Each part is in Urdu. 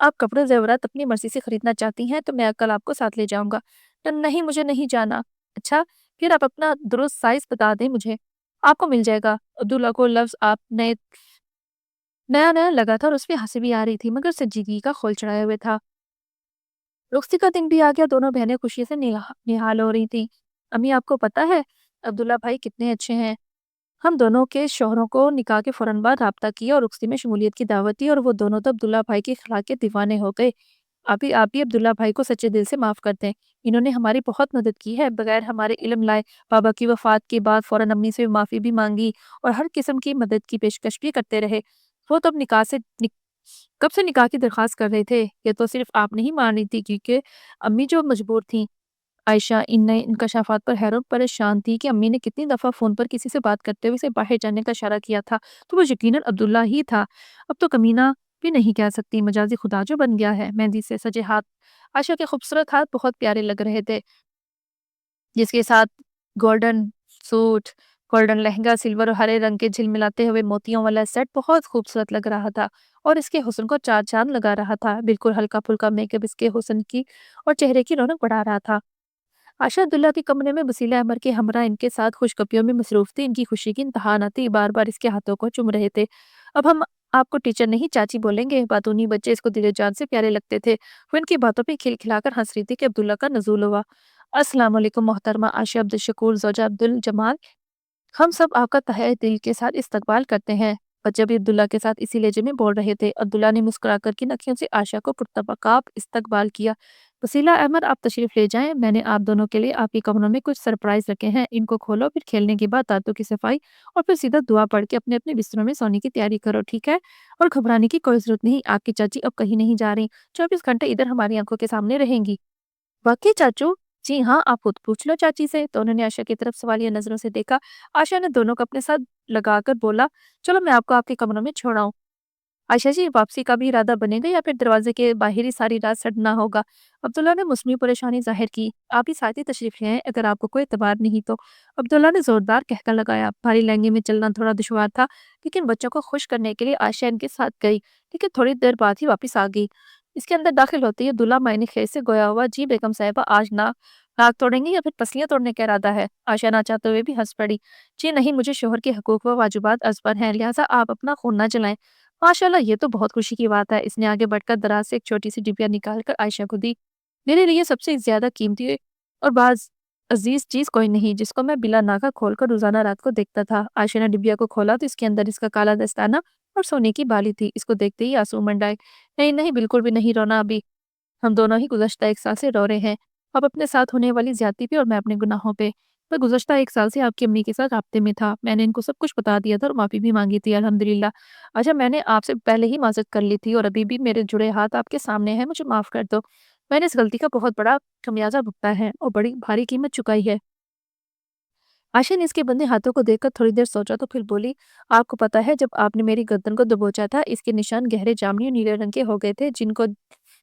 آپ کپڑے زیورات اپنی مرضی سے خریدنا چاہتی ہیں تو میں کل آپ کو ساتھ لے جاؤں گا۔ نہیں، مجھے نہیں جانا۔ اچھا، پھر آپ اپنا درست سائز بتا دیں مجھے، آپ کو مل جائے گا۔ عبداللہ کو لفظ آپ نیا نیا لگا تھا اور اس پہ ہنسی بھی آ رہی تھی، مگر سنجیدگی کا خول چڑھائے ہوئے تھا۔ رخصتی کا دن بھی آ گیا، دونوں بہنیں خوشی سے نہال ہو رہی تھیں۔ امی، آپ کو پتا ہے عبداللہ بھائی کتنے اچھے ہیں؟ ہم دونوں کے شوہروں کو نکاح کے فوراً بعد رابطہ کیا اور رخصتی میں شمولیت کی دعوت دی، اور وہ دونوں تو عبداللہ بھائی کے اخلاق کے دیوانے ہو گئے۔ آپ بھی عبداللہ بھائی کو سچے دل سے معاف کر دیں، انہوں نے ہماری بہت مدد کی ہے، بغیر ہمارے علم لائے بابا کی وفات کے بعد فوراً امی سے معافی بھی مانگی اور ہر قسم کی مدد کی پیشکش بھی کرتے رہے۔ وہ تو اب کب سے نکاح کی درخواست کر رہے تھے، یہ تو صرف آپ نہیں مان رہی تھی کیونکہ امی جو مجبور تھیں۔ عائشہ ان نئے انکشافات پر حیران پریشان تھی کہ امی نے کتنی دفعہ فون پر کسی سے بات کرتے ہوئے اسے باہر جانے کا اشارہ کیا تھا، تو وہ یقیناً عبداللہ ہی تھا۔ اب تو کمینہ بھی نہیں کہہ سکتی، مجازی خدا جو بن گیا ہے۔ مہندی سے سجے ہاتھ، عائشہ کے خوبصورت ہاتھ بہت پیارے لگ رہے تھے، جس کے ساتھ گولڈن سوٹ، گولڈن لہنگا، سلور اور ہرے رنگ کے جھلملاتے ہوئے موتیوں والا سیٹ بہت خوبصورت لگ رہا تھا اور اس کے حسن کو چار چاند لگا رہا تھا۔ بالکل ہلکا پھلکا میک اپ اس کے حسن کی اور چہرے کی رونق بڑھا رہا تھا۔ عائشہ عبداللہ کے کمرے میں وسیلہ عمر کے ہمراہ ان کے ساتھ خوشگپیوں میں مصروف تھی۔ ان کی خوشی کی انتہا نہ تھی، بار بار اس کے ہاتھوں کو چوم رہے تھے۔ اب ہم آپ کو ٹیچر نہیں چاچی بولیں گے، باتونی بچے اس کو دل و جان سے پیارے لگتے تھے۔ وہ ان کی باتوں پہ کھل کھلا کر ہنس رہی تھی کہ عبداللہ کا نزول ہوا۔ السلام علیکم محترمہ عائشہ عبدالشکور زوجہ عبدالجمال، ہم سب آپ کا تہہ دل کے ساتھ استقبال کرتے ہیں۔ بچے بھی عبداللہ کے ساتھ اسی لہجے میں بول رہے تھے۔ عبداللہ نے مسکرا کر کی نکھیوں سے عائشہ کو پرتپاکاب استقبال کیا۔ وسیلہ احمد، آپ تشریف لے جائیں، میں نے آپ دونوں کے لیے آپ کے کمروں میں کچھ سرپرائز رکھے ہیں، ان کو کھولو، پھر کھیلنے کے بعد دانتوں کی صفائی اور پھر سیدھا دعا پڑھ کے اپنے اپنے بستروں میں سونے کی تیاری کرو، ٹھیک ہے؟ اور گھبرانے کی کوئی ضرورت نہیں، آپ کی چاچی اب کہیں نہیں جا رہی، 24 گھنٹے ادھر ہماری آنکھوں کے سامنے رہیں گی۔ واقعی چاچو؟ جی ہاں، آپ خود پوچھ لو چاچی سے۔ تو انہوں نے عائشہ کی طرف سوالیہ نظروں سے دیکھا۔ عائشہ نے دونوں کو اپنے ساتھ لگا کر بولا، چلو میں آپ کو آپ کے کمروں میں چھوڑاؤں۔ عائشہ جی، واپسی کا بھی ارادہ بنے گا یا پھر دروازے کے باہر ہی ساری رات سڑنا ہوگا؟ عبداللہ نے مسمی پریشانی ظاہر کی۔ آپ ہی ساتھ ہی تشریف لے آئیں اگر آپ کو کوئی اعتبار نہیں تو۔ عبداللہ نے زوردار کہکا لگایا۔ بھاری لہنگے میں چلنا تھوڑا دشوار تھا، لیکن بچوں کو خوش کرنے کے لیے عائشہ ان کے ساتھ گئی، لیکن تھوڑی دیر بعد ہی واپس آ گئی۔ اس کے اندر داخل ہوتے ہی عبداللہ معنی خیر سے گویا ہوا، جی بیگم صاحبہ، آج ناک توڑیں گے یا پھر پسلیاں توڑنے کا ارادہ ہے؟ عائشہ نہ چاہتے ہوئے بھی ہنس پڑی۔ جی نہیں، مجھے شوہر کے حقوق و واجبات از پر ہیں، لہٰذا آپ اپنا خون نہ جلائیں۔ ماشاءاللہ، یہ تو بہت خوشی کی بات ہے۔ اس نے آگے بڑھ کر دراز سے ایک چھوٹی سی ڈبیا نکال کر عائشہ کو دی۔ میرے لیے سب سے زیادہ قیمتی اور بعض عزیز چیز کوئی نہیں جس کو میں بلا ناغہ کھول کر روزانہ رات کو دیکھتا تھا۔ عائشہ نے ڈبیا کو کھولا تو اس کے اندر اس کا کالا دستانہ اور سونے کی بالی تھی۔ اس کو دیکھتے ہی آنسو منڈ آئے۔ نہیں نہیں، بالکل بھی نہیں رونا ابھی، ہم دونوں ہی گزشتہ 1 سال سے رو رہے ہیں، آپ اپنے ساتھ ہونے والی زیادتی پہ اور میں اپنے گناہوں پہ۔ میں گزشتہ 1 سال سے آپ کی امی کے ساتھ رابطے میں تھا، میں نے ان کو سب کچھ بتا دیا تھا اور معافی بھی مانگی تھی، الحمدللہ۔ اچھا، میں نے آپ سے پہلے ہی معذرت کر لی تھی اور ابھی بھی میرے جڑے ہاتھ آپ کے سامنے ہیں، مجھے معاف کر دو۔ میں نے اس غلطی کا بہت بڑا خمیازہ بھگتا ہے اور بڑی بھاری قیمت چکائی ہے۔ عائشہ نے اس کے بندے ہاتھوں کو دیکھ کر تھوڑی دیر سوچا تو پھر بولی، آپ کو پتا ہے جب آپ نے میری گردن کو دبوچا تھا، اس کے نشان گہرے جامنی اور نیلے رنگ کے ہو گئے تھے، جن کو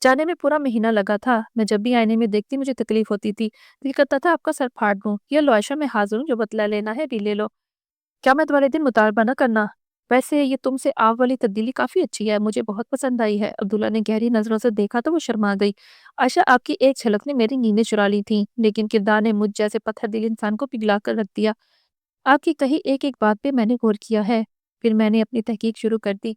جانے میں پورا مہینہ لگا تھا۔ میں جب بھی آئینے میں دیکھتی مجھے تکلیف ہوتی تھی، دل کرتا تھا آپ کا سر پھاڑ دوں۔ یہ لو عائشہ، میں حاضر ہوں، جو بدلہ لینا ہے بھی لے لو۔ کیا میں تمہارے دن مطالبہ نہ کرنا؟ ویسے یہ تم سے آپ والی تبدیلی کافی اچھی ہے، مجھے بہت پسند آئی ہے۔ عبداللہ نے گہری نظروں سے دیکھا تو وہ شرما گئی۔ عائشہ، آپ کی ایک جھلک نے میری نیندیں چرا لی تھیں، لیکن کردار نے مجھ جیسے پتھر دل انسان کو پگھلا کر رکھ دیا۔ آپ کی کہی ایک ایک بات پہ میں نے غور کیا ہے۔ پھر میں نے اپنی تحقیق شروع کر دی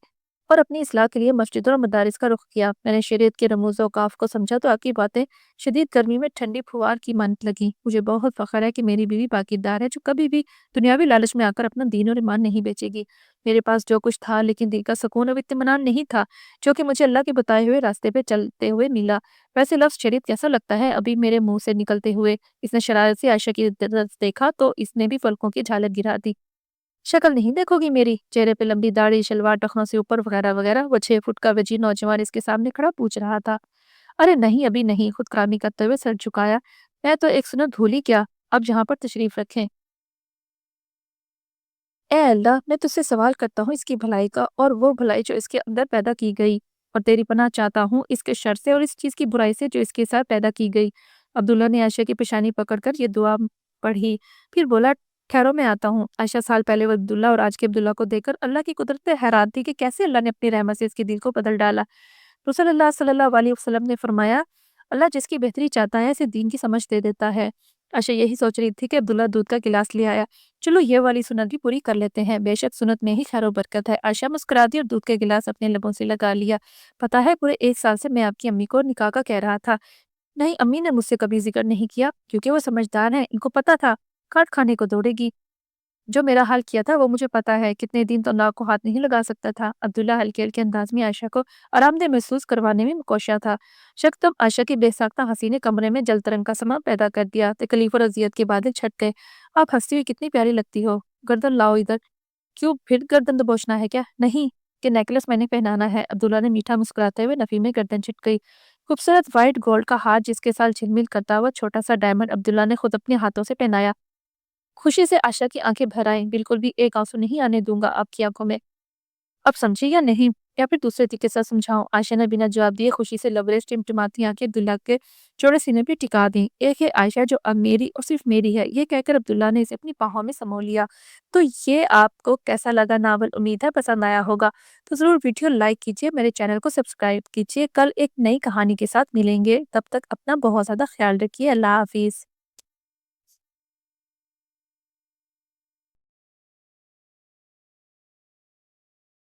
اور اپنی اصلاح کے لیے مسجدوں اور مدارس کا رخ کیا۔ میں نے شریعت کے رموز و اوقاف کو سمجھا تو آپ کی باتیں شدید گرمی میں ٹھنڈی پھوار کی مانت لگی۔ مجھے بہت فخر ہے کہ میری بیوی پاکیزدار ہے، جو کبھی بھی دنیاوی لالچ میں آ کر اپنا دین اور ایمان نہیں بیچے گی۔ میرے پاس جو کچھ تھا، لیکن دل کا سکون اور اطمینان نہیں تھا، جو کہ مجھے اللہ کے بتائے ہوئے راستے پہ چلتے ہوئے ملا۔ ویسے لفظ شریعت کیسا لگتا ہے ابھی میرے منہ سے نکلتے ہوئے؟ اس نے شرارت سے عائشہ کی طرف دیکھا تو اس نے بھی پلکوں کی جھالک گرا دی۔ شکل نہیں دیکھو گی میری؟ چہرے پہ لمبی داڑھی، شلوار ٹخنوں سے اوپر وغیرہ وغیرہ۔ وہ 6 فٹ کا وجی نوجوان اس کے سامنے کھڑا پوچھ رہا تھا۔ ارے نہیں، ابھی نہیں، خود کرامی کرتے ہوئے سر جھکایا۔ میں تو ایک سنت بھولی کیا، اب جہاں پر تشریف رکھیں۔ اے اللہ، میں تجھ سے سوال کرتا ہوں اس کی بھلائی کا، اور وہ بھلائی جو اس کے اندر پیدا کی گئی، اور تیری پناہ چاہتا ہوں اس کے شر سے اور اس چیز کی برائی سے جو اس کے ساتھ پیدا کی گئی۔ عبداللہ نے عائشہ کی پیشانی پکڑ کر یہ دعا پڑھی، پھر بولا، ٹھہرو میں آتا ہوں۔ عائشہ سال پہلے وہ عبداللہ اور آج کے عبداللہ کو دیکھ کر اللہ کی قدرت پہ حیران تھی کہ کیسے اللہ نے اپنی رحمت سے اس کے دل کو بدل ڈالا۔ رسول اللہ صلی اللہ علیہ وسلم نے فرمایا اللہ جس کی بہتری چاہتا ہے اسے دین کی سمجھ دے دیتا ہے۔ عائشہ یہی سوچ رہی تھی کہ عبداللہ دودھ کا گلاس لے آیا۔ چلو یہ والی سنت بھی پوری کر لیتے ہیں، بے شک سنت میں ہی خیر و برکت ہے۔ عائشہ مسکرا دی اور دودھ کے گلاس اپنے لبوں سے لگا لیا۔ پتا ہے پورے 1 سال سے میں آپ کی امی کو نکاح کا کہہ رہا تھا۔ نہیں، امی نے مجھ سے کبھی ذکر نہیں کیا کیونکہ وہ سمجھدار ہیں، ان کو پتا تھا کاٹ کھانے کو دوڑے گی۔ جو میرا حال کیا تھا وہ مجھے پتا ہے، کتنے دن تو ناک کو ہاتھ نہیں لگا سکتا تھا۔ عبداللہ ہلکے ہلکے انداز میں عائشہ کو آرام دہ محسوس کروانے میں کوشاں تھا۔ شک تب عائشہ کی بے ساختہ ہنسی نے کمرے میں جل ترنگ کا سما پیدا کر دیا۔ تکلیف اور اذیت کے بادل چھٹ گئے۔ آپ ہنستی ہوئی کتنی پیاری لگتی ہو، گردن لاؤ ادھر۔ کیوں پھر گردن دبوچنا ہے کیا؟ نہیں، کہ نیکلس میں نے پہنانا ہے۔ عبداللہ نے میٹھا مسکراتے ہوئے نفی میں گردن چھٹ گئی۔ خوبصورت وائٹ گولڈ کا ہاتھ جس کے ساتھ جھلمل کرتا ہوا چھوٹا سا ڈائمنڈ عبداللہ نے خود اپنے ہاتھوں سے پہنایا۔ خوشی سے عائشہ کی آنکھیں بھر آئیں۔ بالکل بھی ایک آنسو نہیں آنے دوں گا آپ کی آنکھوں میں۔ اب سمجھی یا نہیں، یا پھر دوسرے طریقے سے سمجھاؤں؟ عائشہ نے بنا جواب دیے خوشی سے لبریز ٹمٹماتی آنکھیں عبداللہ کے چوڑے سینے پہ ٹکا دیں۔ ایک ہے عائشہ جو اب میری اور صرف میری ہے، یہ کہہ کر عبداللہ نے اسے اپنی باہوں میں سمو لیا۔ تو یہ آپ کو کیسا لگا ناول؟ امید ہے پسند آیا ہوگا، تو ضرور ویڈیو لائک کیجیے، میرے چینل کو سبسکرائب کیجیے۔ کل ایک نئی کہانی کے ساتھ ملیں گے، تب تک اپنا بہت زیادہ خیال رکھیے۔ اللہ حافظ۔